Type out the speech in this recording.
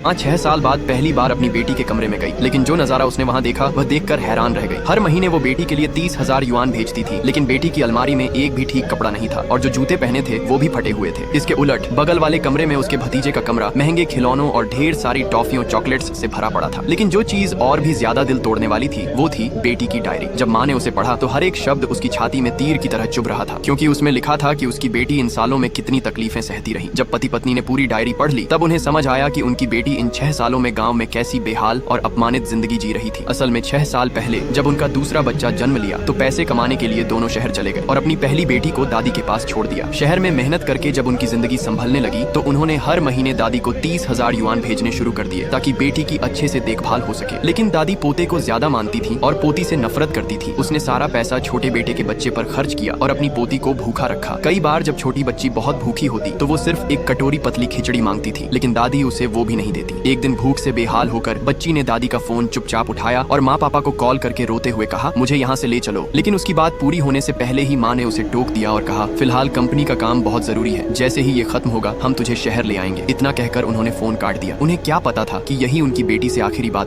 माँ 6 साल बाद पहली बार अपनी बेटी के कमरे में गई, लेकिन जो नजारा उसने वहाँ देखा वह देखकर हैरान रह गई। हर महीने वो बेटी के लिए 30,000 युआन भेजती थी, लेकिन बेटी की अलमारी में एक भी ठीक कपड़ा नहीं था और जो जूते पहने थे वो भी फटे हुए थे। इसके उलट बगल वाले कमरे में उसके भतीजे का कमरा महंगे खिलौनों और ढेर सारी टॉफियों चॉकलेट्स से भरा पड़ा था। लेकिन जो चीज और भी ज्यादा दिल तोड़ने वाली थी वो थी बेटी की डायरी। जब माँ ने उसे पढ़ा तो हर एक शब्द उसकी छाती में तीर की तरह चुभ रहा था, क्योंकि उसमें लिखा था कि उसकी बेटी इन सालों में कितनी तकलीफें सहती रही। जब पति पत्नी ने पूरी डायरी पढ़ ली तब उन्हें समझ आया कि उनकी बेटी इन 6 सालों में गांव में कैसी बेहाल और अपमानित जिंदगी जी रही थी। असल में 6 साल पहले जब उनका दूसरा बच्चा जन्म लिया तो पैसे कमाने के लिए दोनों शहर चले गए और अपनी पहली बेटी को दादी के पास छोड़ दिया। शहर में मेहनत करके जब उनकी जिंदगी संभलने लगी तो उन्होंने हर महीने दादी को 30,000 युआन भेजने शुरू कर दिए ताकि बेटी की अच्छे से देखभाल हो सके। लेकिन दादी पोते को ज्यादा मानती थी और पोती से नफरत करती थी। उसने सारा पैसा छोटे बेटे के बच्चे पर खर्च किया और अपनी पोती को भूखा रखा। कई बार जब छोटी बच्ची बहुत भूखी होती तो वो सिर्फ एक कटोरी पतली खिचड़ी मांगती थी, लेकिन दादी उसे वो भी नहीं देती। एक दिन भूख से बेहाल होकर बच्ची ने दादी का फोन चुपचाप उठाया और माँ पापा को कॉल करके रोते हुए कहा, मुझे यहाँ से ले चलो। लेकिन उसकी बात पूरी होने से पहले ही माँ ने उसे टोक दिया और कहा, फिलहाल कंपनी का काम बहुत जरूरी है, जैसे ही ये खत्म होगा हम तुझे शहर ले आएंगे। इतना कहकर उन्होंने फोन काट दिया। उन्हें क्या पता था कि यही उनकी बेटी से आखिरी बात